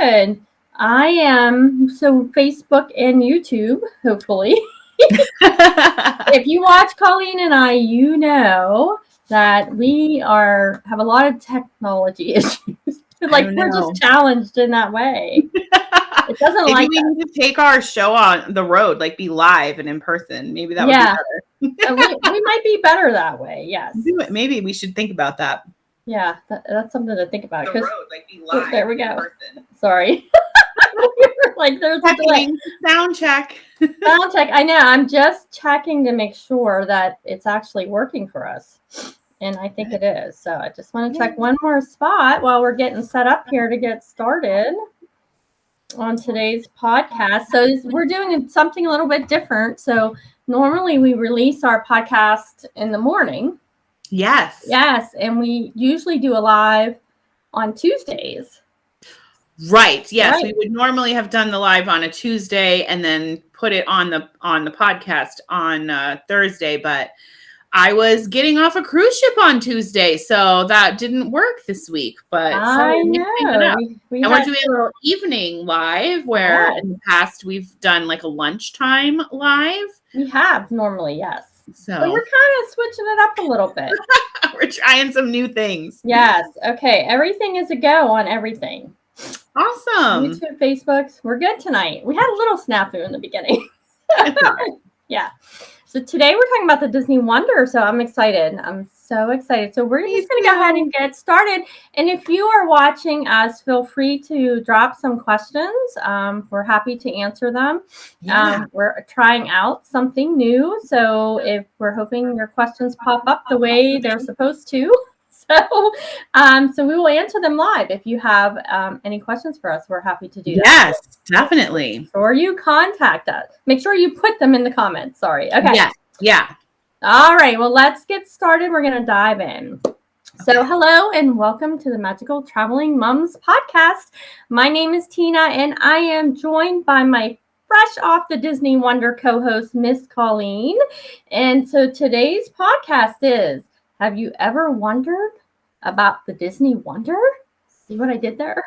good. I am. So Facebook and YouTube, hopefully. If you watch Colleen and I, you know that we have a lot of technology issues. Like we're just challenged in that way. It doesn't Maybe like we need to take our show on the road, like be live and in person. Maybe that would be better. we might be better that way. Yes. Maybe we should think about that. Yeah, that's something to think about. The road, like be live. There we go. Sorry. Like there's a delay. Sound check. Sound check. I know. I'm just checking to make sure that it's actually working for us. And I think it is. So I just want to check one more spot while we're getting set up here to get started on today's podcast. So we're doing something a little bit different. So normally we release our podcast in the morning. Yes. And we usually do a live on Tuesdays. Right. Yes. Right. We would normally have done the live on a Tuesday and then put it on the podcast on Thursday, but I was getting off a cruise ship on Tuesday, so that didn't work this week. But I know. And we're doing a little evening live where in the past we've done like a lunchtime live. We have normally, yes. So but we're kind of switching it up a little bit. We're trying some new things. Yes. Okay. Everything is a go on everything. Awesome. YouTube, Facebook. We're good tonight. We had a little snafu in the beginning. Yeah. So today we're talking about the Disney Wonder. So I'm excited. I'm so excited. So we're just going to go ahead and get started. And if you are watching us, feel free to drop some questions. We're happy to answer them. Yeah. We're trying out something new. So if we're hoping your questions pop up the way they're supposed to. So we will answer them live. If you have any questions for us, we're happy to do that. Yes, definitely. Or you contact us. Make sure you put them in the comments. Sorry. Okay. Yes. Yeah. All right. Well, let's get started. We're going to dive in. So hello and welcome to the Magical Traveling Mums podcast. My name is Tina and I am joined by my fresh off the Disney Wonder co-host, Miss Colleen. And so today's podcast is, have you ever wondered about the Disney Wonder? See what I did there?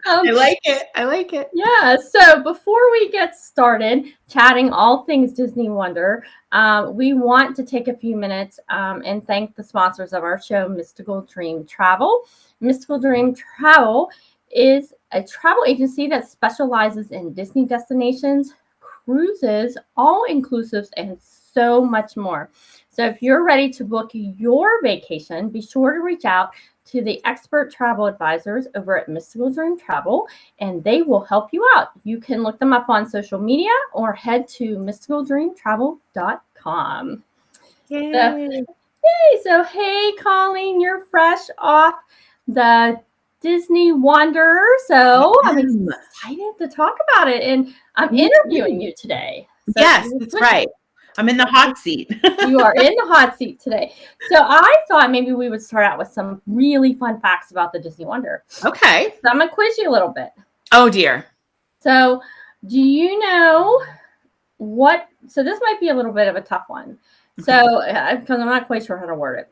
I like it. Yeah. So before we get started chatting all things Disney Wonder, we want to take a few minutes and thank the sponsors of our show, Mystical Dream Travel. Mystical Dream Travel is a travel agency that specializes in Disney destinations, cruises, all-inclusives, and so much more. So if you're ready to book your vacation, be sure to reach out to the expert travel advisors over at Mystical Dream Travel, and they will help you out. You can look them up on social media or head to mysticaldreamtravel.com. Yay. So hey, Colleen, you're fresh off the Disney Wonder, so I'm excited to talk about it, and I'm interviewing you today. So yes, that's right. I'm in the hot seat. You are in the hot seat today. So I thought maybe we would start out with some really fun facts about the Disney Wonder. Okay. So I'm going to quiz you a little bit. Oh, dear. So do you know so this might be a little bit of a tough one. So, because I'm not quite sure how to word it.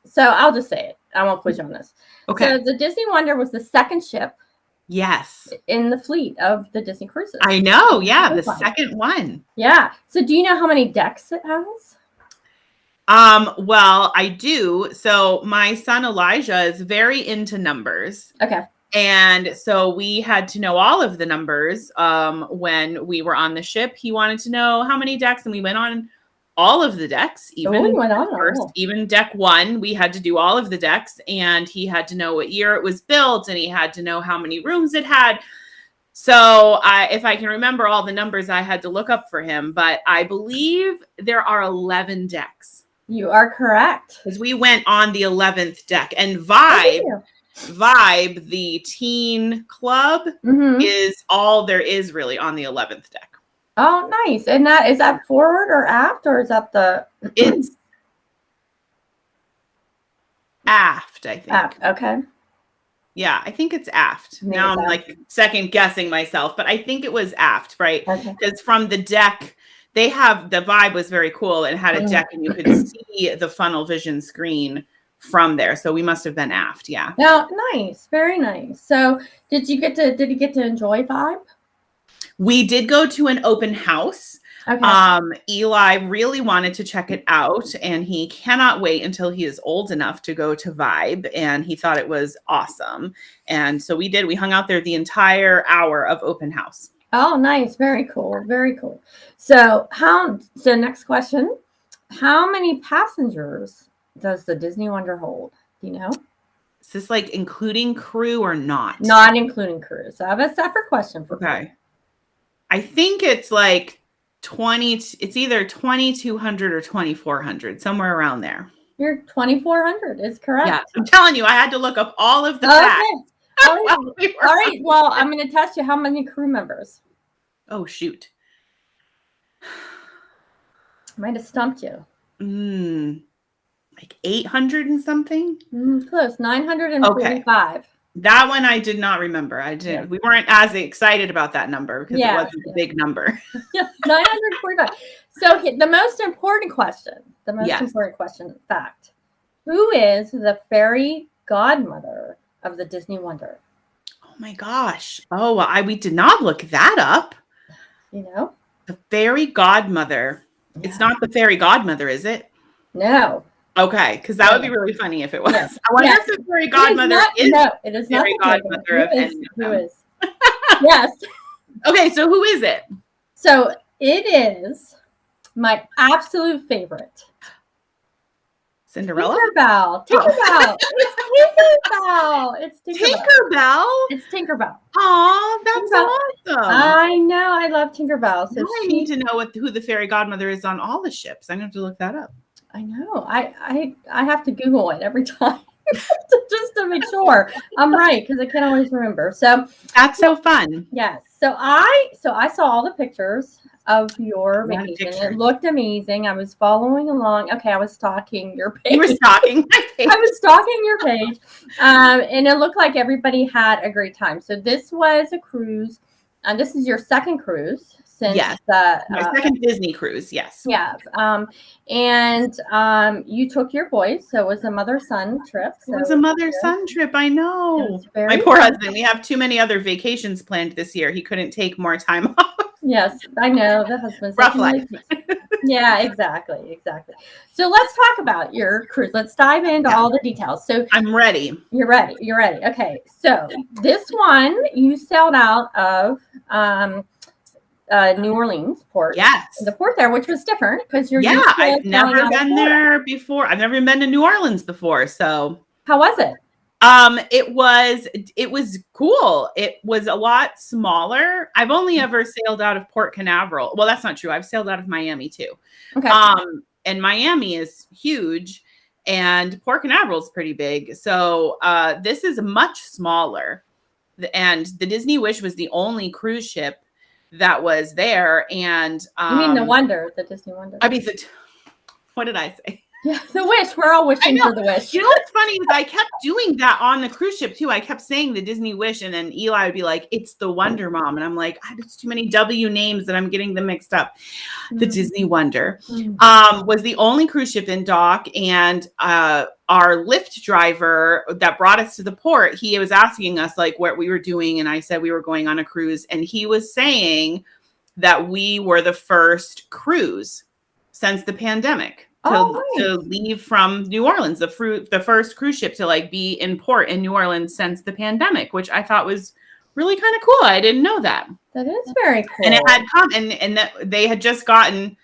So I'll just say it. I won't quiz you on this. Okay. So the Disney Wonder was the second ship. Yes. In the fleet of the Disney cruises. I know. Yeah. The second one. Yeah. So do you know how many decks it has? Well, I do. So my son Elijah is very into numbers. Okay. And so we had to know all of the numbers when we were on the ship. He wanted to know how many decks, and we went on all of the decks, even deck 1. We had to do all of the decks, and he had to know what year it was built, and he had to know how many rooms it had. So if I can remember all the numbers, I had to look up for him, but I believe there are 11 decks. You are correct. Because we went on the 11th deck, and Vibe, the teen club, is all there is really on the 11th deck. Oh, nice. And is that forward or aft, or is that it's aft, I think. Aft, okay. Yeah, I think it's aft. Maybe now I'm like second guessing myself, but I think it was aft, right? Because from the deck, the Vibe was very cool. It had a deck and you could see the funnel vision screen from there. So we must have been aft. Yeah. Oh, nice. Very nice. So did you get to enjoy Vibe? We did go to an open house. Okay. Eli really wanted to check it out, and he cannot wait until he is old enough to go to Vibe, and he thought it was awesome. And so we did. We hung out there the entire hour of open house. Oh, nice. Very cool. Very cool. So next question. How many passengers does the Disney Wonder hold? Do you know? Is this like including crew or not? Not including crew. So I have a separate question for you. Okay. I think it's like 20. It's either 2,200 or 2,400, somewhere around there. Your 2,400 is correct. Yeah, I'm telling you, I had to look up all of the facts. All right. Well, I'm going to test you. How many crew members? Oh, shoot. Might have stumped you. Like 800 and something? Close. 945. Okay. That one I did not remember. Yeah. We weren't as excited about that number because it wasn't a big number. Yeah, 945. So the most important question, fact. Who is the fairy godmother of the Disney Wonder? Oh my gosh. Oh, we did not look that up. You know? The fairy godmother. Yeah. It's not the fairy godmother, is it? No. Okay, because that would be really funny if it was. Yes. I wonder if the fairy godmother is it is not fairy godmother of any of them. Who is? Yes. Okay, so who is it? So it is my absolute favorite. Cinderella? Tinkerbell. It's Tinkerbell. It's Tinkerbell. Oh, that's awesome. I know. I love Tinkerbell. So I need to know who the fairy godmother is on all the ships. I'm going to have to look that up. I know. I have to Google it every time just to make sure I'm right, because I can't always remember. So that's so fun. Yes. So I saw all the pictures of your vacation. It looked amazing. I was following along. Okay, I was stalking your page. You were stalking my page. I was stalking your page. And it looked like everybody had a great time. So this was a cruise. And this is your second cruise since my second Disney cruise. Yes. Yeah. And you took your boys. So it was a mother-son trip. It was a mother-son trip. I know. My poor husband. We have too many other vacations planned this year. He couldn't take more time off. Yes, I know. The husband's rough life. Yeah, exactly. So let's talk about your cruise. Let's dive into all the details. So I'm ready. You're ready. Okay. So this one, you sailed out of New Orleans port. Yes. The port there, which was different because you're I've never been there before. I've never been to New Orleans before. So how was it? It was cool. It was a lot smaller. I've only ever sailed out of Port Canaveral. Well, that's not true. I've sailed out of Miami too. Okay. And Miami is huge and Port Canaveral is pretty big. So, this is much smaller. And the Disney Wish was the only cruise ship that was there. And, you mean the Disney Wonder? I mean, what did I say? Yeah, the Wish. We're all wishing for the Wish. You know what's funny is I kept doing that on the cruise ship too. I kept saying the Disney Wish, and then Eli would be like, "It's the Wonder Mom," and I'm like, "There's too many W names that I'm getting them mixed up." The Disney Wonder was the only cruise ship in dock, and our Lyft driver that brought us to the port, he was asking us like what we were doing, and I said we were going on a cruise, and he was saying that we were the first cruise since the pandemic. To leave from New Orleans, the first cruise ship to like be in port in New Orleans since the pandemic, which I thought was really kind of cool. I didn't know that. That is very cool. And it had come and that they had just gotten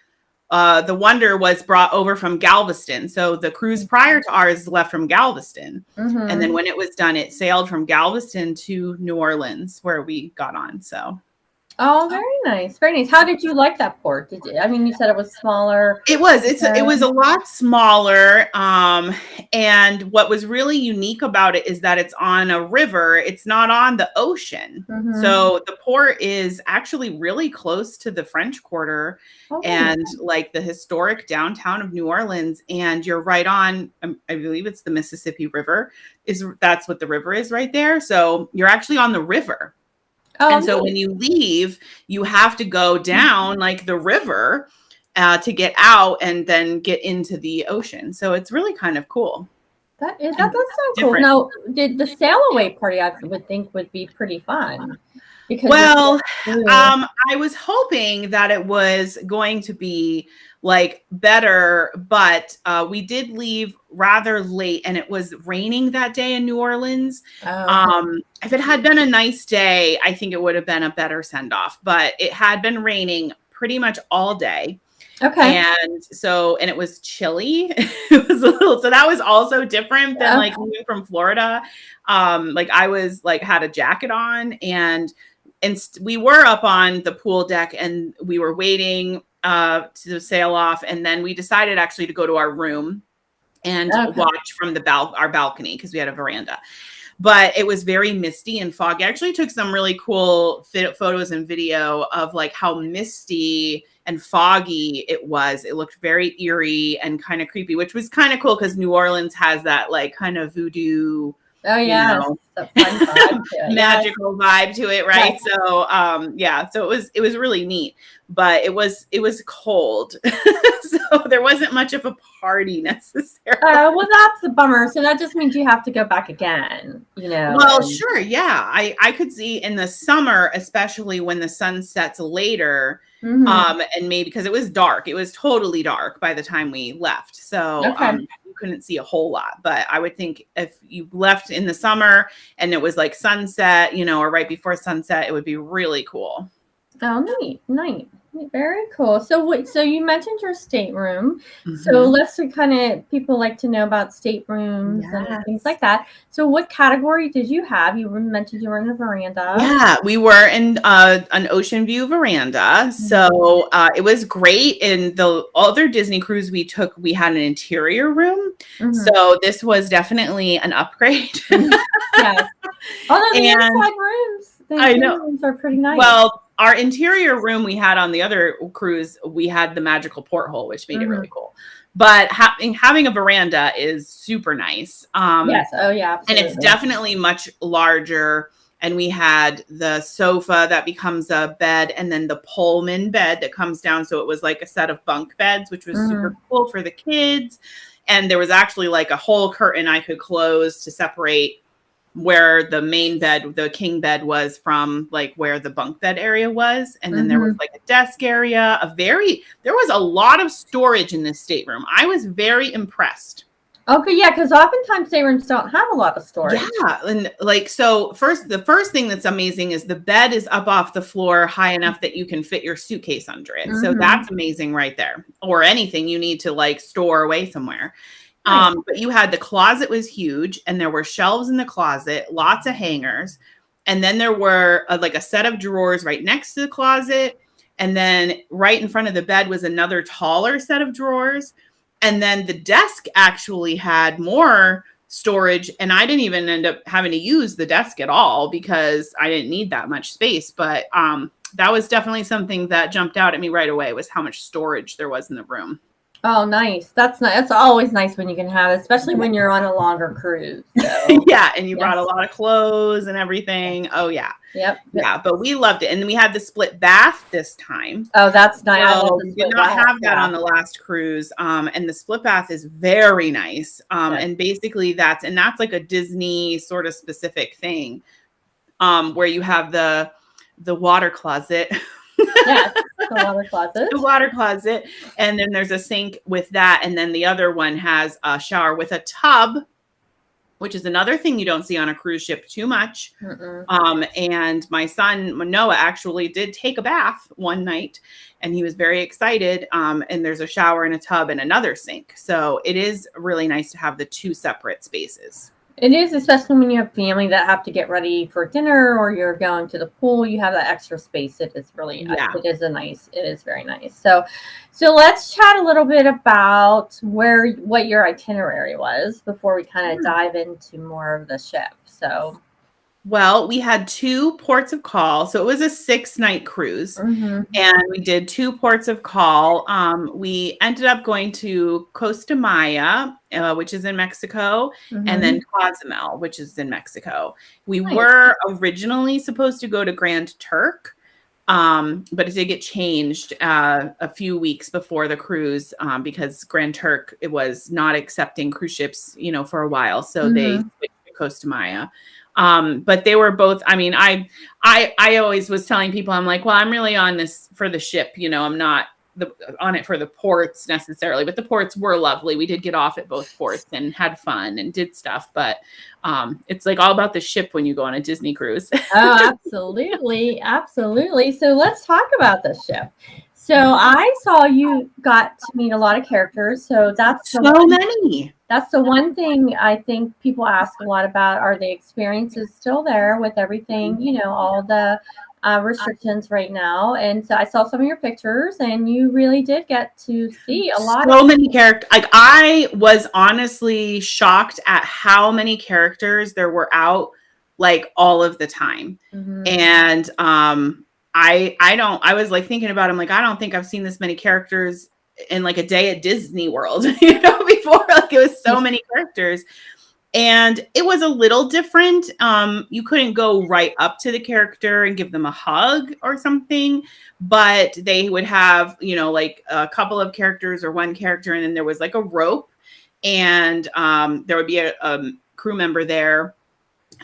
the Wonder was brought over from Galveston. So the cruise prior to ours left from Galveston. And then when it was done, it sailed from Galveston to New Orleans where we got on. So oh, very nice. Very nice. How did you like that port? You said it was smaller. It was. It was a lot smaller. And what was really unique about it is that it's on a river. It's not on the ocean. So the port is actually really close to the French Quarter and like the historic downtown of New Orleans. And you're right on, I believe it's the Mississippi River. That's what the river is right there. So you're actually on the river. And so when you leave, you have to go down like the river to get out and then get into the ocean. So it's really kind of cool. That's so cool. Now, the sail away party, I would think, would be pretty fun. Well, I was hoping that it was going to be like better, but we did leave rather late, and it was raining that day in New Orleans. If it had been a nice day, I think it would have been a better send off, but it had been raining pretty much all day. Okay. And it was chilly. It was so that was also different than like moving from Florida. Like I was like had a jacket on, and we were up on the pool deck, and we were waiting to sail off, and then we decided actually to go to our room and watch from our balcony because we had a veranda. But it was very misty and foggy. I actually took some really cool photos and video of like how misty and foggy it was. It looked very eerie and kind of creepy, which was kind of cool because New Orleans has that like kind of voodoo, magical vibe to it, right? Yeah. So it was really neat, but it was cold, so there wasn't much of a party necessarily. Well, that's a bummer. So that just means you have to go back again, Well, sure, yeah. I could see in the summer, especially when the sun sets later, and maybe because it was dark. It was totally dark by the time we left, so you couldn't see a whole lot. But I would think if you left in the summer and it was like sunset, or right before sunset, it would be really cool. Oh, neat. Very cool. So you mentioned your stateroom. So let's people like to know about staterooms and things like that. So what category did you have? You mentioned you were in a veranda. Yeah, we were in an ocean view veranda. So it was great. In the other Disney cruise we took, we had an interior room. So this was definitely an upgrade. Yes. Although the inside rooms, I know, rooms are pretty nice. Well, our interior room we had on the other cruise, we had the magical porthole, which made it really cool. But having a veranda is super nice. Yes. Oh, yeah. Absolutely. And it's definitely much larger. And we had the sofa that becomes a bed, and then the Pullman bed that comes down. So it was like a set of bunk beds, which was super cool for the kids. And there was actually like a whole curtain I could close to separate where the main bed, the king bed, was from like where the bunk bed area was. And then there was like a desk area, there was a lot of storage in this stateroom. I was very impressed. Okay, yeah, because oftentimes staterooms don't have a lot of storage. Yeah, and like, so the first thing that's amazing is the bed is up off the floor high enough that you can fit your suitcase under it. So that's amazing right there. Or anything you need to like store away somewhere. But you had the closet was huge, and there were shelves in the closet, lots of hangers. And then there were like a set of drawers right next to the closet. And then right in front of the bed was another taller set of drawers. And then the desk actually had more storage. And I didn't even end up having to use the desk at all because I didn't need that much space. But that was definitely something that jumped out at me right away, was how much storage there was in the room. Oh, nice. That's nice. That's always nice when you can have, especially when you're on a longer cruise. So. Yeah, and you brought a lot of clothes and everything. Oh, yeah. Yep. Yeah, but we loved it. And then we had the split bath this time. Oh, that's nice. So we did not have that on the last cruise. And the split bath is very nice. And basically that's like a Disney sort of specific thing, where you have the water closet. Yes, the water closet. And then there's a sink with that. And then the other one has a shower with a tub, which is another thing you don't see on a cruise ship too much. And my son, Noah, actually did take a bath one night, and he was very excited. And there's a shower and a tub and another sink. So it is really nice to have the two separate spaces. It is, especially when you have family that have to get ready for dinner or you're going to the pool. You have that extra space. It is really, it is very nice. So let's chat a little bit about what your itinerary was before we kind of dive into more of the ship. Well, we had 2 ports of call. So it was a 6-night cruise, and we did 2 ports of call. We ended up going to Costa Maya, which is in Mexico, and then Cozumel, which is in Mexico. We were originally supposed to go to Grand Turk, But it did get changed a few weeks before the cruise because Grand Turk, it was not accepting cruise ships, for a while. So they switched to Costa Maya. But they were both, I mean, I always was telling people, I'm like, well, I'm really on this for the ship, I'm not on it for the ports necessarily, but the ports were lovely. We did get off at both ports and had fun and did stuff, but it's like all about the ship when you go on a Disney cruise. Oh, absolutely. Absolutely. So let's talk about the ship. So I saw you got to meet a lot of characters. So that's many. That's the one thing I think people ask a lot about. Are the experiences still there with everything, all the restrictions right now? And so I saw some of your pictures, and you really did get to see a lot. So many characters. Like, I was honestly shocked at how many characters there were out, like, all of the time. And I was like thinking about it, I'm like, I don't think I've seen this many characters in like a day at Disney World, before. Like, it was so many characters. And it was a little different. You couldn't go right up to the character and give them a hug or something, but they would have, like a couple of characters or one character, and then there was like a rope, and there would be a crew member there,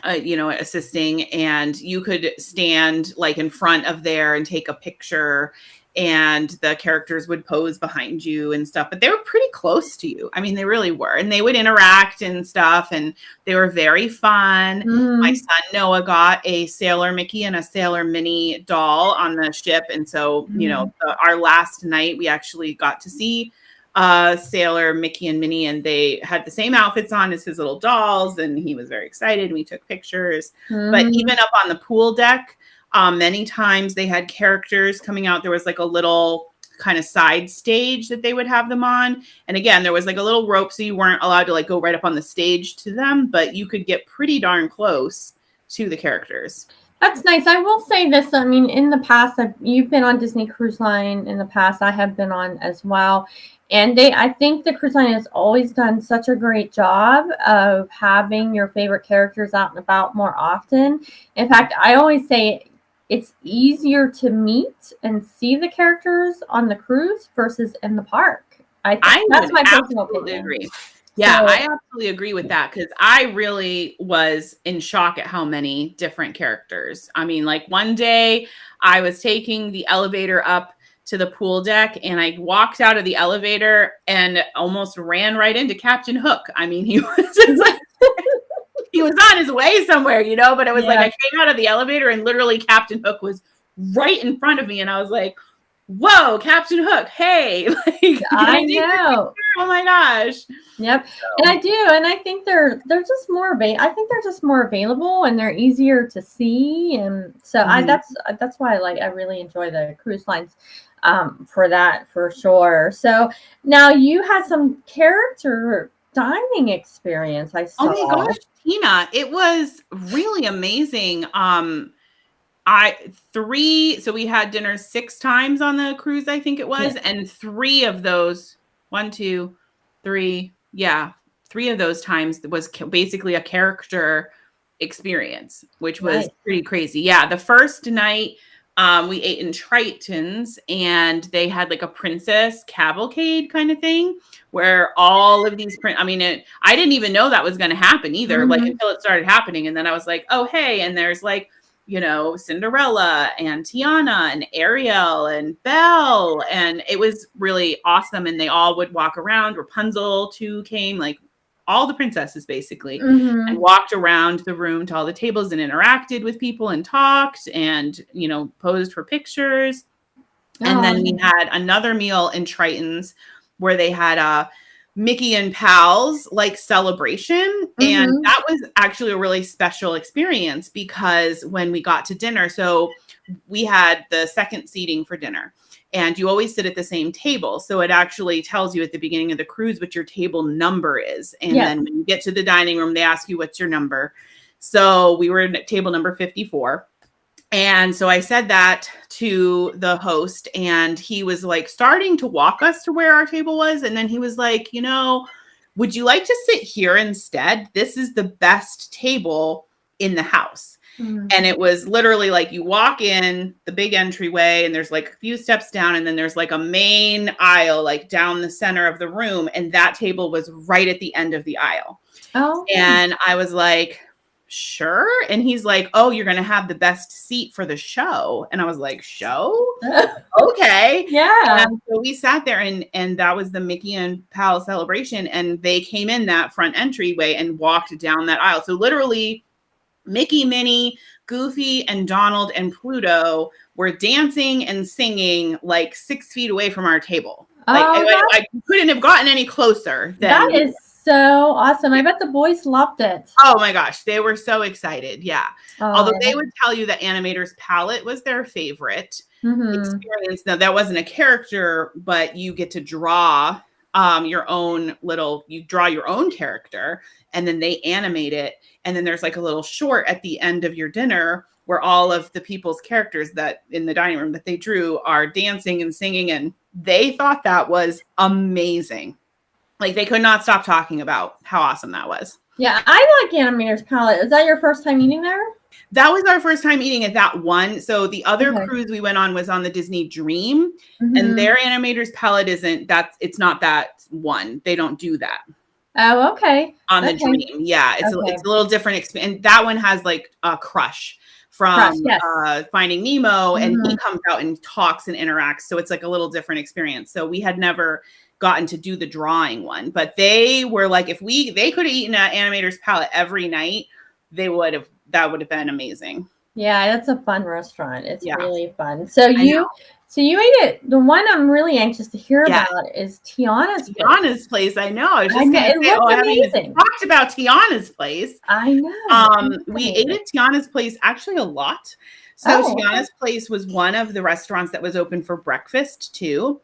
assisting, and you could stand like in front of there and take a picture, and the characters would pose behind you and stuff, but they were pretty close to you. I mean, they really were, and they would interact and stuff, and they were very fun. My son Noah got a Sailor Mickey and a Sailor Minnie doll on the ship, and so our last night we actually got to see Sailor Mickey and Minnie, and they had the same outfits on as his little dolls, and he was very excited. We took pictures. But even up on the pool deck, many times they had characters coming out. There was like a little kind of side stage that they would have them on, and again, there was like a little rope, so you weren't allowed to like go right up on the stage to them, but you could get pretty darn close to the characters. That's nice. I will say this. I mean, in the past, you've been on Disney Cruise Line. In the past, I have been on as well. And I think the cruise line has always done such a great job of having your favorite characters out and about more often. In fact, I always say it's easier to meet and see the characters on the cruise versus in the park. That's my personal opinion. Agree. Yeah, I absolutely agree with that, because I really was in shock at how many different characters. I mean, like, one day I was taking the elevator up to the pool deck, and I walked out of the elevator and almost ran right into Captain Hook. I mean, he was just like, he was on his way somewhere, but it was like I came out of the elevator and literally Captain Hook was right in front of me, and I was like, whoa, Captain Hook, hey. Like, I know. Oh my gosh. Yep. So. And I do, and I think they're just more available, and they're easier to see, and so that's why I really enjoy the cruise lines for that, for sure. So now you had some character dining experience, I saw. Oh my gosh, Tina, it was really amazing. So we had dinner 6 times on the cruise, I think it was. Yeah. And 3 of those, 1, 2, 3. Yeah. 3 of those times was basically a character experience, which was pretty crazy. Yeah. The first night, we ate in Triton's, and they had like a princess cavalcade kind of thing where all of these I didn't even know that was going to happen either, like until it started happening. And then I was like, oh, hey, and there's like, Cinderella and Tiana and Ariel and Belle. And it was really awesome. And they all would walk around. Rapunzel too came, like all the princesses basically, and walked around the room to all the tables and interacted with people and talked and, posed for pictures. And then we had another meal in Triton's where they had a Mickey and Pals like celebration. And that was actually a really special experience, because when we got to dinner, so we had the second seating for dinner, and you always sit at the same table. So it actually tells you at the beginning of the cruise what your table number is. And then when you get to the dining room, they ask you, what's your number? So we were at table number 54. And so I said that to the host, and he was like starting to walk us to where our table was. And then he was like, would you like to sit here instead? This is the best table in the house. And it was literally like you walk in the big entryway and there's like a few steps down and then there's like a main aisle like down the center of the room. And that table was right at the end of the aisle. Oh. And I was like, sure. And he's like, oh, you're going to have the best seat for the show. And I was like, show? Okay. Yeah. And so we sat there and that was the Mickey and Pal celebration. And they came in that front entryway and walked down that aisle. So literally Mickey, Minnie, Goofy, and Donald and Pluto were dancing and singing like 6 feet away from our table. Like I couldn't have gotten any closer. That is so awesome. I bet the boys loved it. Oh my gosh, they were so excited. Yeah. Although they would tell you that Animator's Palette was their favorite experience. Now that wasn't a character, but you get to draw you draw your own character and then they animate it. And then there's like a little short at the end of your dinner where all of the people's characters that in the dining room that they drew are dancing and singing. And they thought that was amazing. Like they could not stop talking about how awesome that was. Yeah, I like Animator's Palette. Is that your first time eating there? That was our first time eating at that one. So the other cruise we went on was on the Disney Dream, and their Animator's Palette it's not that one. They don't do that. Oh, okay. On the Dream. Yeah, it's a little different. And that one has like a Crush from Finding Nemo, and he comes out and talks and interacts. So it's like a little different experience. So we had never gotten to do the drawing one, but they were like, if they could have eaten at Animator's Palette every night, that would have been amazing. Yeah, that's a fun restaurant. It's really fun. So you ate it. The one I'm really anxious to hear about is Tiana's place. I know. I was just gonna say, I haven't even talked about Tiana's place. I know. We ate at Tiana's place actually a lot. So Tiana's place was one of the restaurants that was open for breakfast too.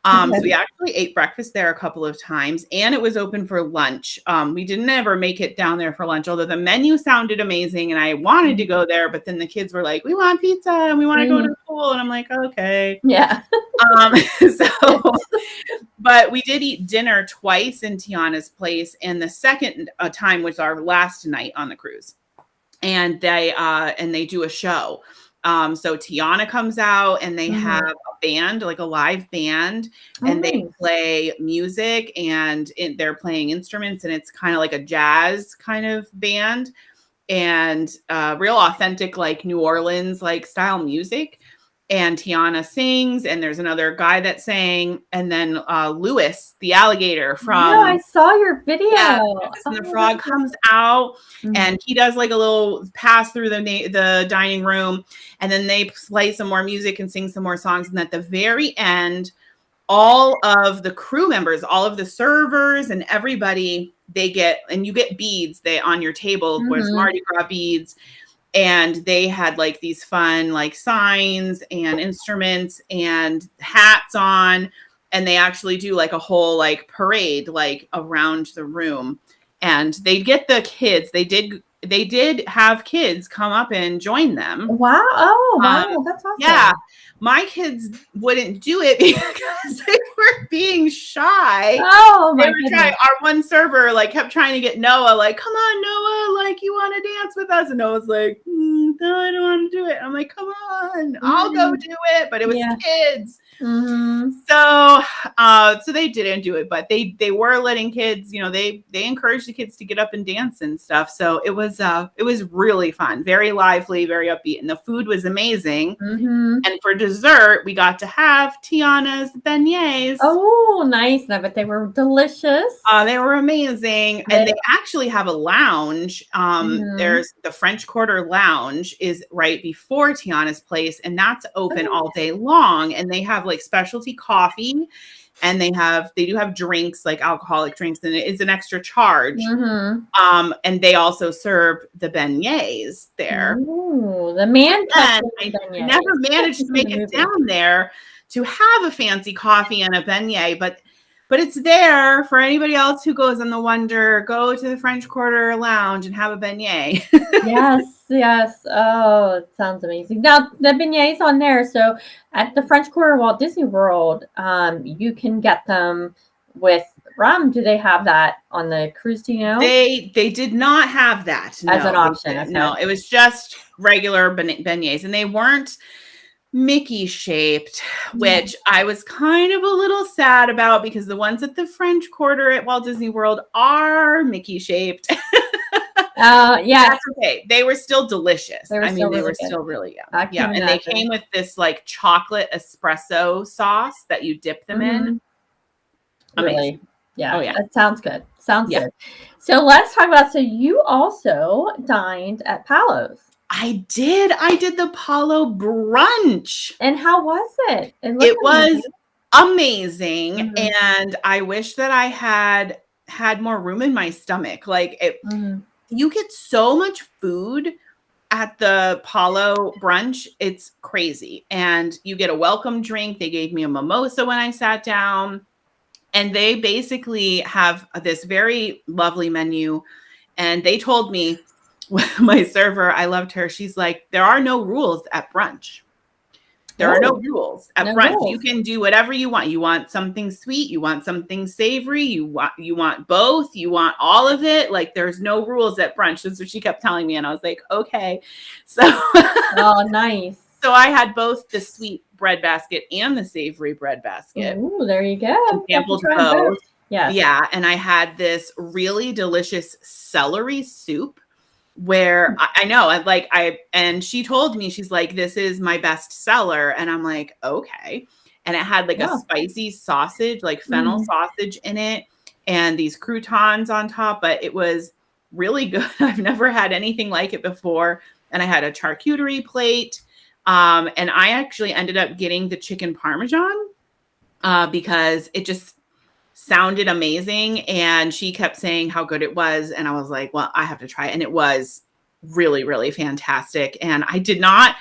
So we actually ate breakfast there a couple of times, and it was open for lunch. We didn't ever make it down there for lunch, although the menu sounded amazing and I wanted to go there, but then the kids were like, we want pizza and we want to go to the pool. And I'm like, okay. Yeah. But we did eat dinner twice in Tiana's place. And the second time was our last night on the cruise. And they do a show. So Tiana comes out and they have a band, like a live band, and they play music and they're playing instruments, and it's kind of like a jazz kind of band and real authentic, like New Orleans, like style music. And Tiana sings, and there's another guy that sang, and then Lewis, the alligator from. I saw your video. Yeah, and the frog comes out, and he does like a little pass through the dining room, and then they play some more music and sing some more songs, and at the very end, all of the crew members, all of the servers, and everybody, you get beads on your table. There's Mardi Gras beads. And they had like these fun like signs and instruments and hats on, and they actually do like a whole like parade like around the room. And they get the kids. They did have kids come up and join them. Wow! Oh, wow! That's awesome. Yeah, my kids wouldn't do it because they were being shy. Oh my goodness. Our one server like kept trying to get Noah, like, come on, Noah, like you want to dance with us? And Noah's like, no, I don't want to do it. I'm like, come on, I'll go do it. But it was kids. So they didn't do it, but they were letting kids, they encouraged the kids to get up and dance and stuff. So it was really fun, very lively, very upbeat, and the food was amazing. And for dessert, we got to have Tiana's beignets. Oh, nice! I bet they were delicious. They were amazing, and they actually have a lounge. There's the French Quarter Lounge is right before Tiana's place, and that's open all day long, and they have like specialty coffee, and they do have drinks, like alcoholic drinks, and it is an extra charge. And they also serve the beignets there. Ooh, the man. I never managed to make it down there to have a fancy coffee and a beignet, but it's there for anybody else who goes on the Wonder. Go to the French Quarter Lounge and have a beignet. Yes. Oh, it sounds amazing. Now, the beignets on there. So at the French Quarter Walt Disney World, you can get them with rum. Do they have that on the cruise? Do you know? They did not have that. As an option. Okay. No, it was just regular beignets, and they weren't Mickey shaped, which I was kind of a little sad about because the ones at the French Quarter at Walt Disney World are Mickey shaped. Yeah, that's okay. They were still delicious. They were still really good. Yeah, and they came with this like chocolate espresso sauce that you dip them in. Amazing. Really? Yeah. Oh yeah. That sounds good. Sounds good. So let's talk about. So you also dined at Palo's. I did. I did the Palo brunch. And how was it? It was amazing. And I wish that I had more room in my stomach. Like it. You get so much food at the Palo brunch. It's crazy. And you get a welcome drink. They gave me a mimosa when I sat down. And they basically have this very lovely menu. And they told me, my server, I loved her. She's like, there are no rules at brunch. There are no rules at brunch. Rules. You can do whatever you want. You want something sweet. You want something savory. You want both. You want all of it. Like there's no rules at brunch. That's what she kept telling me. And I was like, okay. So, oh, nice. So I had both the sweet bread basket and the savory bread basket. Ooh, there you go. Sampled both. Yeah. Yeah. And I had this really delicious celery soup. Where I know and she told me, she's like, this is my best seller. And I'm like, okay. And it had like a spicy sausage, like fennel sausage in it and these croutons on top, but it was really good. I've never had anything like it before. And I had a charcuterie plate. And I actually ended up getting the chicken Parmesan because it just sounded amazing. And she kept saying how good it was. And I was like, well, I have to try it. And it was really, really fantastic. And I did not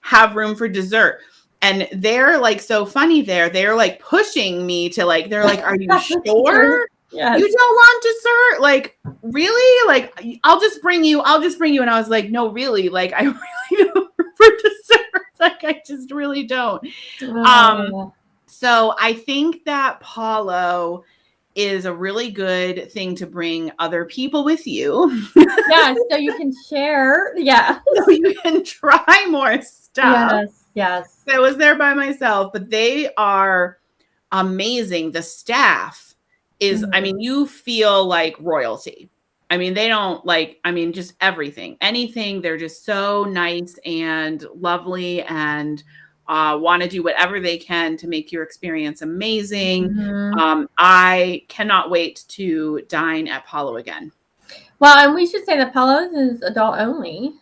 have room for dessert. And they're like, so funny there. They're like pushing me to like, they're like, are you sure yes. you don't want dessert? Like, really? Like, I'll just bring you. And I was like, no, really? Like, I really don't for dessert. Like, I just really don't. So I think that Palo is a really good thing to bring other people with you. Yeah, so you can share. Yeah. So you can try more stuff. Yes. So I was there by myself, but they are amazing. The staff is, I mean, you feel like royalty. I mean, they don't just everything. Anything, they're just so nice and lovely and want to do whatever they can to make your experience amazing. I cannot wait to dine at Palo again. Well, and we should say that Palo's is adult only.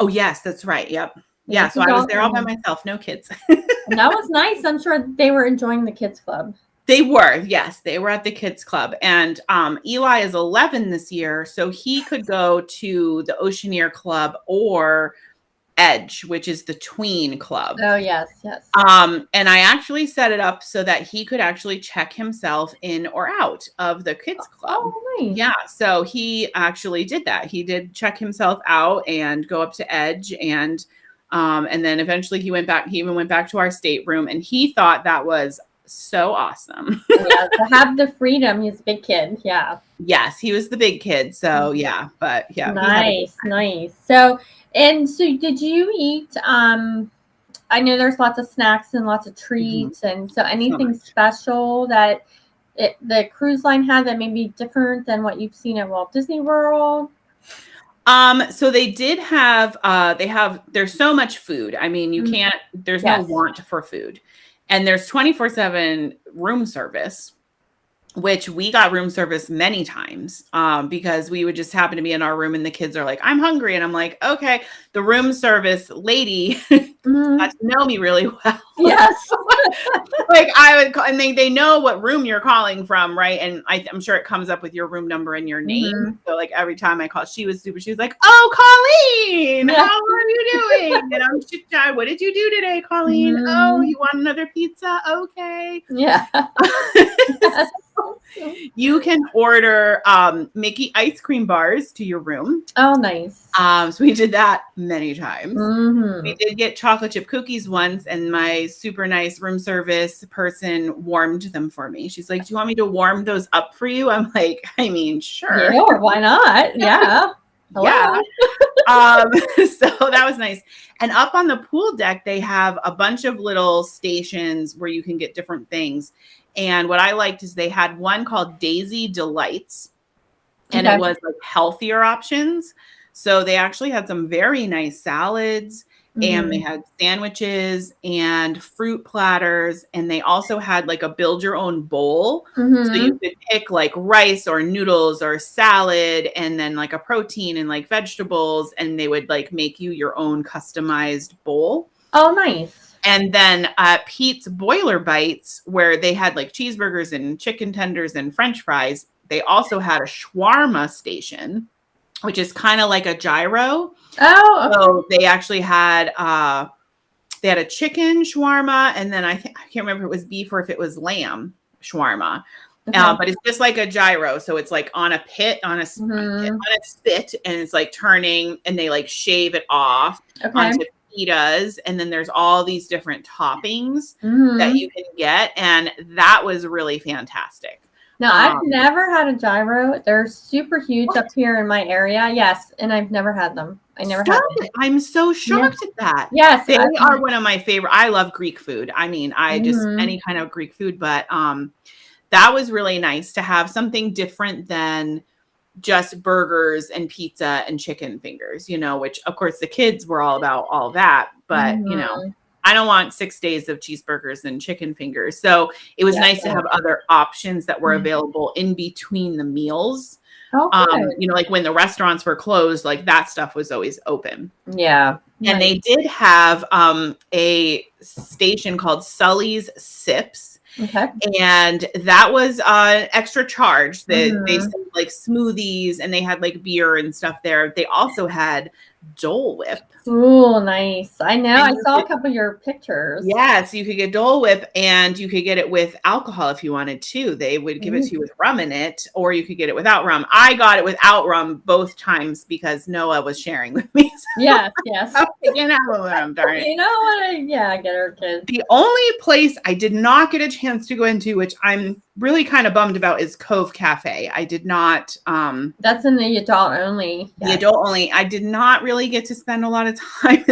Oh, yes, that's right. Yep. Yeah, so I was there all by myself, no kids. That was nice. I'm sure they were enjoying the kids club. They were, yes, they were at the kids club. And Eli is 11 this year, so he could go to the Oceaneer Club or Edge, which is the tween club. Oh, yes. And I actually set it up so that he could actually check himself in or out of the kids club. Oh, nice. Yeah, so he actually did that. He did check himself out and go up to Edge, and then eventually he went back. He even went back to our stateroom, and he thought that was so awesome. Yeah, to have the freedom. He's a big kid. Yeah. Yes, he was the big kid. So yeah, but yeah. Nice. So did you eat? I know there's lots of snacks and lots of treats, and so anything special that the cruise line had that may be different than what you've seen at Walt Disney World? So they did have. There's so much food. I mean, you can't. There's no want for food. And there's 24/7 room service, which we got room service many times because we would just happen to be in our room and the kids are like, I'm hungry. And I'm like, okay. The room service lady got to know me really well. Yes. Like I would call, and they know what room you're calling from, right? And I'm sure it comes up with your room number and your name. So like every time I call, she was like, oh, Colleen, how are you doing? And I'm just, what did you do today, Colleen? Oh, you want another pizza? Okay. Yeah. you can order Mickey ice cream bars to your room. Oh, nice. So we did that many times. Mm-hmm. We did get chocolate chip cookies once, and my super nice room service person warmed them for me. She's like, "Do you want me to warm those up for you?" I'm like, I mean, sure. Yeah, why not? Yeah. Yeah. So that was nice. And up on the pool deck, they have a bunch of little stations where you can get different things. And what I liked is they had one called Daisy Delights, and it was like healthier options. So they actually had some very nice salads, and they had sandwiches and fruit platters, and they also had like a build your own bowl. So you could pick like rice or noodles or salad, and then like a protein and like vegetables, and they would like make you your own customized bowl. Oh, nice. And then Pete's Boiler Bites, where they had like cheeseburgers and chicken tenders and French fries. They also had a shawarma station, which is kind of like a gyro. Oh, okay. So they actually had a chicken shawarma, and then I can't remember if it was beef or if it was lamb shawarma. Okay. But it's just like a gyro, so it's like on a pit, on a spit, and it's like turning, and they like shave it off onto pitas, and then there's all these different toppings that you can get, and that was really fantastic. Now, I've never had a gyro. They're super huge up here in my area. Yes, and I've never had them. I never had them. I'm so shocked at that. Yes. They are one of my favorite. I love Greek food. I mean, I just any kind of Greek food, but that was really nice to have something different than just burgers and pizza and chicken fingers, which of course the kids were all about all that, but I don't want 6 days of cheeseburgers and chicken fingers. So it was nice to have other options that were available in between the meals. Like when the restaurants were closed, like that stuff was always open. Yeah. And they did have a station called Sully's Sips. Okay. And that was extra charge. They sold like smoothies, and they had like beer and stuff there. They also had Dole Whip. Oh, nice. I know. I saw a couple of your pictures. Yes, you could get Dole Whip, and you could get it with alcohol if you wanted to. They would give it to you with rum in it, or you could get it without rum. I got it without rum both times because Noah was sharing with me. So yes. I can't have a rum, darn it. You know what? I get her kids. The only place I did not get a chance to go into, which I'm really kind of bummed about, is Cove Cafe. I did not. That's in the adult only. The adult only. I did not really get to spend a lot of time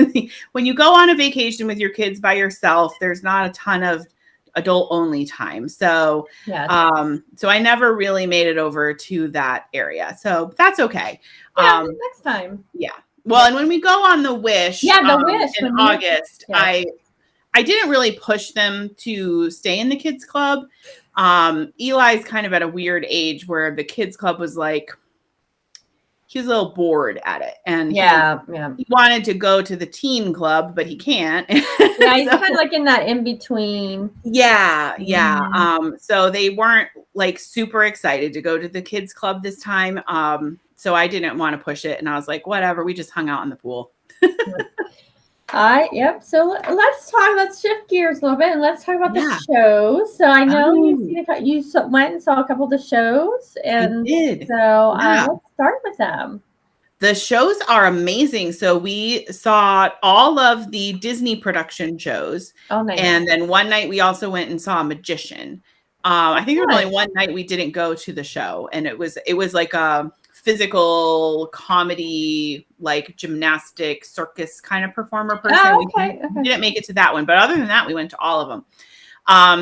when you go on a vacation with your kids by yourself. There's not a ton of adult only time, so so I never really made it over to that area. So that's okay. Next time. Yeah. Well, and when we go on the Wish, the Wish in August, I didn't really push them to stay in the kids club. Eli's kind of at a weird age where the kids club was like, he was a little bored at it, and he wanted to go to the teen club, but he can't. He's kind of like in that in between. So they weren't like super excited to go to the kids club this time. So I didn't want to push it, and I was like, whatever. We just hung out in the pool. So let's shift gears a little bit, and let's talk about the shows. So I know you went and saw a couple of the shows, and I did. So let's start with them. The shows are amazing. So we saw all of the Disney production shows. Oh, nice. And then one night we also went and saw a magician. I think there was only one night we didn't go to the show, and it was like a physical comedy, like gymnastic circus kind of performer person. We didn't make it to that one, but other than that, we went to all of them.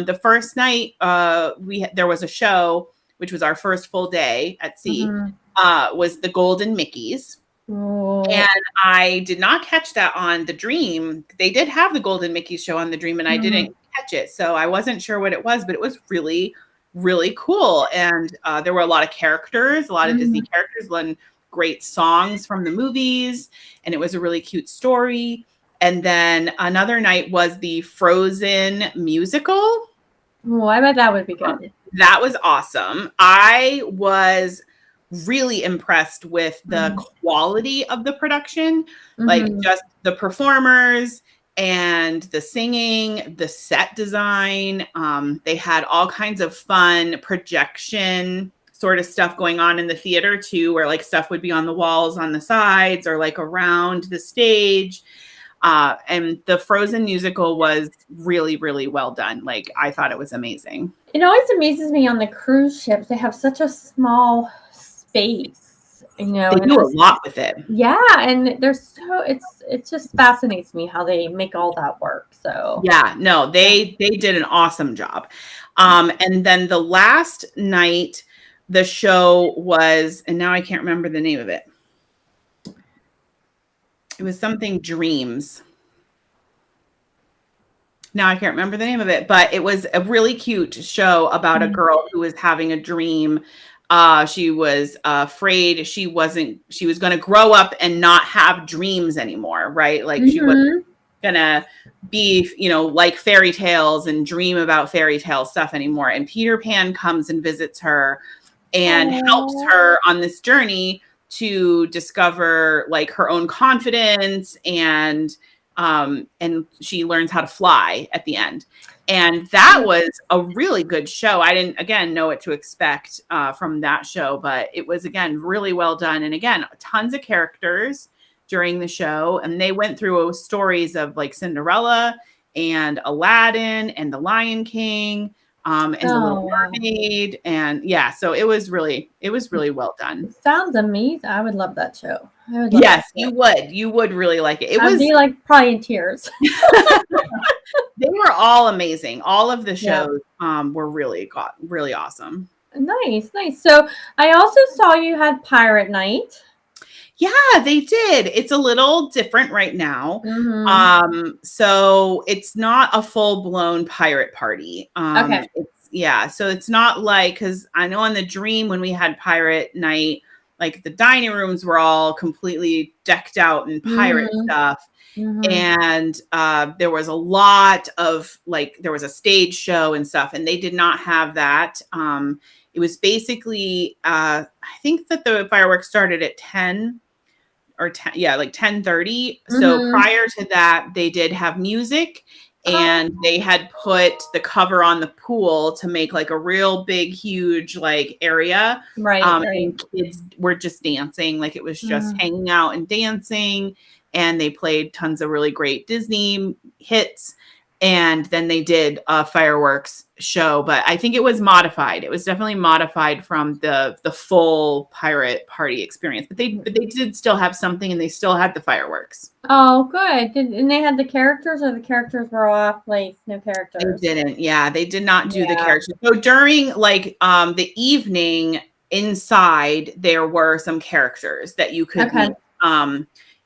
The first night there was a show, which was our first full day at sea, was the Golden Mickeys. And I did not catch that on the Dream. They did have the Golden Mickey show on the Dream, and I didn't catch it, so I wasn't sure what it was, but it was really, really cool. And there were a lot of characters, a lot of Disney characters, and great songs from the movies, and it was a really cute story. And then another night was the Frozen musical. I bet that would be good. That was awesome. I was really impressed with the quality of the production, like just the performers and the singing, the set design. They had all kinds of fun projection sort of stuff going on in the theater too, where like stuff would be on the walls on the sides or like around the stage. And the Frozen musical was really, really well done. Like, I thought it was amazing. It always amazes me on the cruise ships. They have such a small space, you know. They do a lot with it. Yeah, and they're so it just fascinates me how they make all that work. So yeah, no, they did an awesome job. And then the last night, the show was, and now I can't remember the name of it. It was something Dreams. Now I can't remember the name of it, but it was a really cute show about a girl who was having a dream. She was afraid she was going to grow up and not have dreams anymore, right? Like she wasn't going to be, you know, like fairy tales and dream about fairy tale stuff anymore. And Peter Pan comes and visits her and helps her on this journey to discover like her own confidence, and she learns how to fly at the end. And that was a really good show. I didn't, again, know what to expect from that show, but it was, again, really well done. And again, tons of characters during the show. And they went through stories of like Cinderella and Aladdin and the Lion King, and the Little Mermaid. And yeah, so it was really well done. It sounds amazing. I would love that show. Yes, you would really like it. I'd be like probably in tears. They were all amazing. All of the shows were really awesome. Nice. So I also saw you had Pirate Night. Yeah, they did. It's a little different right now. So it's not a full-blown pirate party. Okay. So it's not like, because I know on the Dream when we had Pirate Night, like the dining rooms were all completely decked out in pirate stuff. And there was a lot of like, there was a stage show and stuff, and they did not have that. It was basically, I think that the fireworks started at 10 or 10, like 10:30. So prior to that, they did have music, and they had put the cover on the pool to make like a real big, huge like area. Right. And kids were just dancing, like it was just hanging out and dancing. And they played tons of really great Disney hits. And then they did a fireworks show, but I think it was modified. It was definitely modified from the full pirate party experience. But they did still have something, and they still had the fireworks. Oh, good. And they had the characters, or the characters were off, like no characters? They didn't. Yeah, they did not do the characters. So during like the evening inside, there were some characters that you could meet.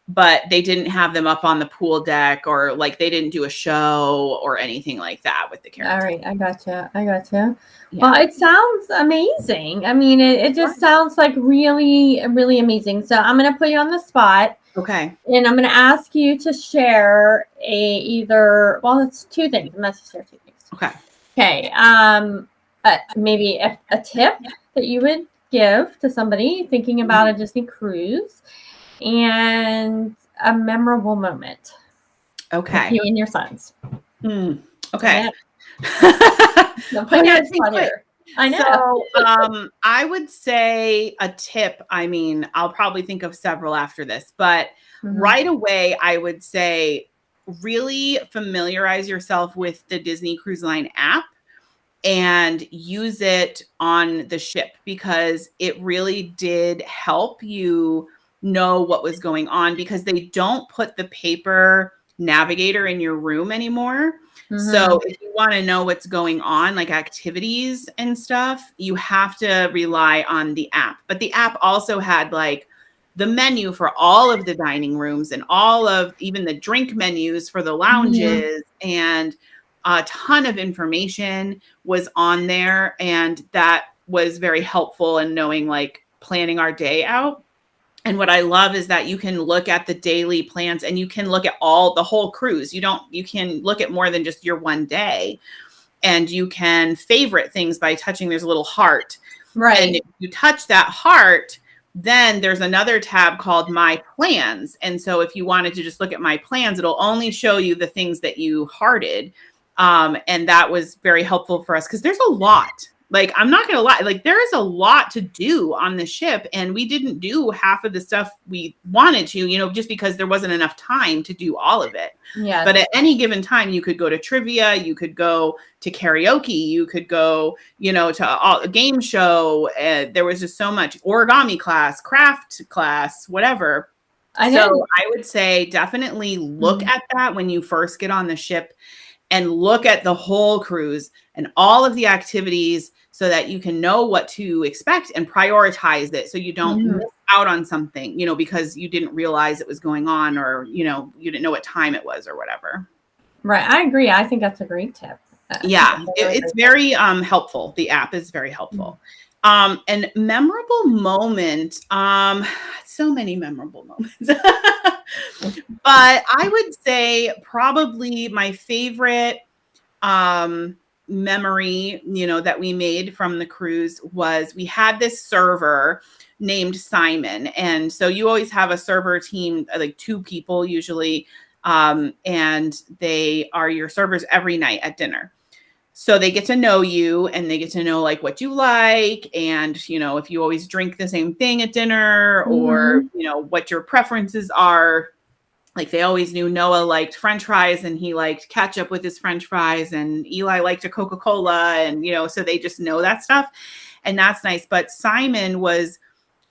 But they didn't have them up on the pool deck, or like they didn't do a show or anything like that with the characters. All right. I gotcha. Yeah. Well, it sounds amazing. I mean, it just sounds like really, really amazing. So I'm going to put you on the spot. Okay. And I'm going to ask you to share it's two things. I'm going to share two things. Okay. Maybe a tip that you would give to somebody thinking about a Disney cruise, and a memorable moment. Okay. With you and your sons. Okay. I know. So I would say a tip. I mean, I'll probably think of several after this, but right away, I would say really familiarize yourself with the Disney Cruise Line app and use it on the ship, because it really did help you know what was going on, because they don't put the paper navigator in your room anymore. So if you want to know what's going on, like activities and stuff, you have to rely on the app. But the app also had like the menu for all of the dining rooms, and all of even the drink menus for the lounges, and a ton of information was on there. And that was very helpful in knowing, like, planning our day out. And what I love is that you can look at the daily plans, and you can look at the whole cruise. You can look at more than just your one day, and you can favorite things by touching. There's a little heart. Right. And if you touch that heart, then there's another tab called My Plans. And so if you wanted to just look at My Plans, it'll only show you the things that you hearted. And that was very helpful for us because there's a lot. Like, I'm not going to lie, like, there is a lot to do on the ship, and we didn't do half of the stuff we wanted to, you know, just because there wasn't enough time to do all of it. Yeah. But at any given time, you could go to trivia, you could go to karaoke, you could go, you know, to a game show. There was just so much origami class, craft class, whatever. So I would say definitely look at that when you first get on the ship, and look at the whole cruise and all of the activities so that you can know what to expect and prioritize it so you don't miss out on something, you know, because you didn't realize it was going on, or, you know, you didn't know what time it was or whatever. Right. I agree. I think that's a great tip. Yeah, it's very helpful. The app is very helpful. And memorable moment, so many memorable moments. But I would say probably my favorite memory, you know, that we made from the cruise was we had this server named Simon. And so you always have a server team, like 2 people usually, and they are your servers every night at dinner. So they get to know you, and they get to know like what you like, and, you know, if you always drink the same thing at dinner, or, you know, what your preferences are. Like, they always knew Noah liked French fries and he liked ketchup with his French fries, and Eli liked a Coca-Cola, and, you know, so they just know that stuff, and that's nice. But Simon was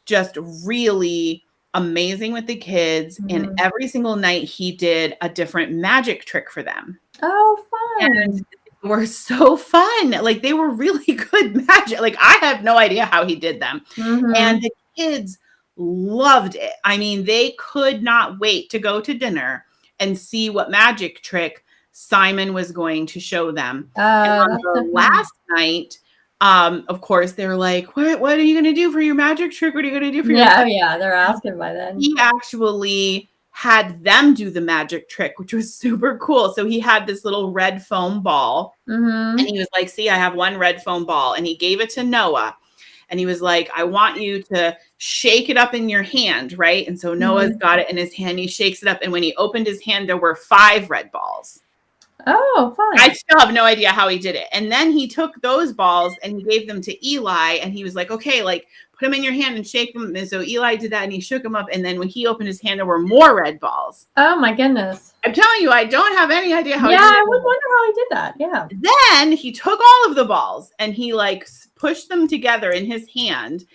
just really amazing with the kids, and every single night he did a different magic trick for them. Oh, fun. And were so fun. Like, they were really good magic. Like, I have no idea how he did them. And the kids loved it. I mean, they could not wait to go to dinner and see what magic trick Simon was going to show them. And on the last night, of course, they're like, what are you going to do for your magic trick? What are you going to do for your magic trick? Yeah, they're asking by then. He actually had them do the magic trick, which was super cool. So he had this little red foam ball, and he was like, see, I have one red foam ball. And he gave it to Noah. And he was like, I want you to shake it up in your hand, right? And so Noah's got it in his hand. He shakes it up. And when he opened his hand, there were 5 red balls. Oh, fun. I still have no idea how he did it. And then he took those balls and he gave them to Eli. And he was like, okay, like, put them in your hand and shake them. And so Eli did that, and he shook them up. And then when he opened his hand, there were more red balls. Oh, my goodness. I'm telling you, I don't have any idea how he did it. I would wonder how he did that. Yeah. Then he took all of the balls and he like pushed them together in his hand.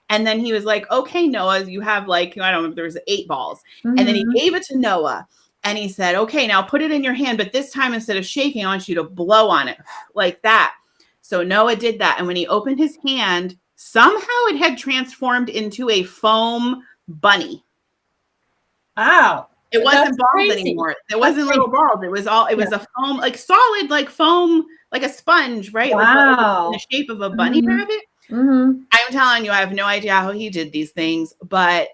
And then he was like, okay, Noah, you have like, I don't know if there was 8 balls. And then he gave it to Noah. And he said, okay, now put it in your hand. But this time, instead of shaking, I want you to blow on it like that. So Noah did that. And when he opened his hand, somehow it had transformed into a foam bunny. Wow. It wasn't balls anymore. It wasn't little balls. It was a foam, like solid, like foam, like a sponge, right? Wow. Like in the shape of a bunny rabbit. I'm telling you, I have no idea how he did these things, but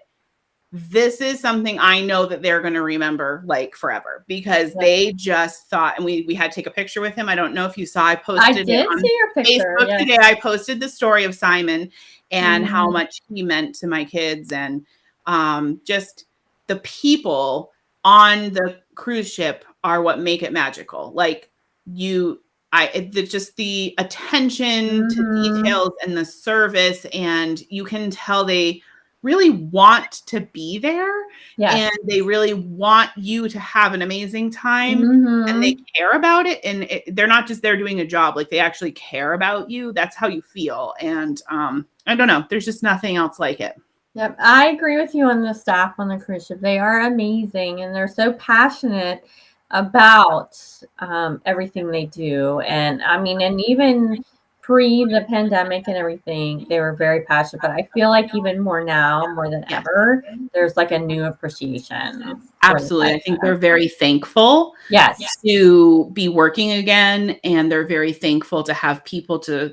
this is something I know that they're going to remember like forever, because they just thought, and we had to take a picture with him. I don't know if you saw, I posted it on see your picture, Facebook today. I posted the story of Simon and how much he meant to my kids, and just the people on the cruise ship are what make it magical. Like just the attention to details and the service, and you can tell they really want to be there, and they really want you to have an amazing time, and they care about it, and they're not just there doing a job, like they actually care about you. That's how you feel. And I don't know, there's just nothing else like it. Yep, I agree with you on the staff on the cruise ship. They are amazing, and they're so passionate about everything they do. And I mean, and even pre the pandemic and everything, they were very passionate. But I feel like even more now, more than ever, there's like a new appreciation. Absolutely. I think they're very thankful to be working again. And they're very thankful to have people to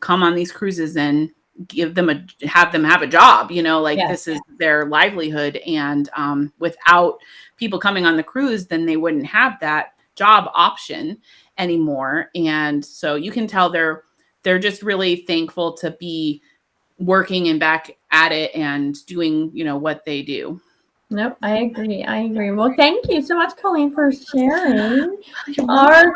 come on these cruises and have them have a job, this is their livelihood. And without people coming on the cruise, then they wouldn't have that job option anymore. And so you can tell they're just really thankful to be working and back at it and doing, what they do. Nope, I agree. Well, thank you so much, Colleen, for sharing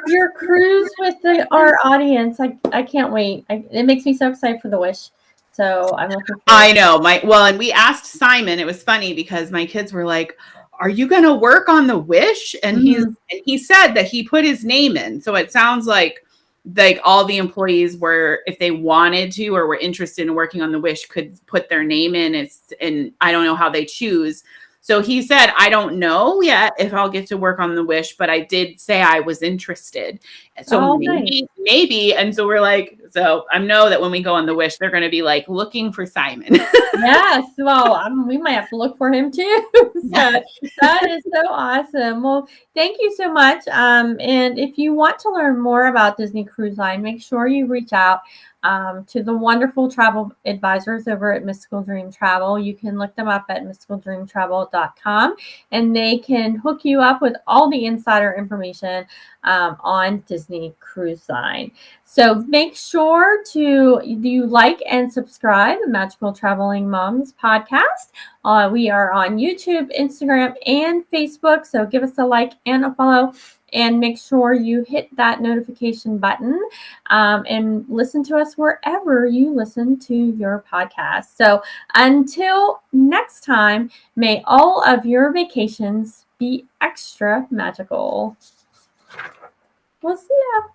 your cruise with our audience. I can't wait. It makes me so excited for the Wish. So I'm looking forward. I know. And we asked Simon. It was funny because my kids were like, "Are you going to work on the Wish?" And he said that he put his name in. So it sounds like all the employees were, if they wanted to or were interested in working on the Wish, could put their name in. And I don't know how they choose. So he said, I don't know yet if I'll get to work on the Wish, but I did say I was interested. So maybe. And so we're like, so I know that when we go on the Wish, they're going to be like looking for Simon. Yes. Well, we might have to look for him too. So that is so awesome. Well, thank you so much. And if you want to learn more about Disney Cruise Line, make sure you reach out to the wonderful travel advisors over at Mystical Dream Travel. You can look them up at mysticaldreamtravel.com, and they can hook you up with all the insider information on Disney Cruise Line. So make sure you like and subscribe the Magical Traveling Moms podcast. We are on YouTube, Instagram, and Facebook. So give us a like and a follow. And make sure you hit that notification button and listen to us wherever you listen to your podcast. So until next time, may all of your vacations be extra magical. We'll see ya.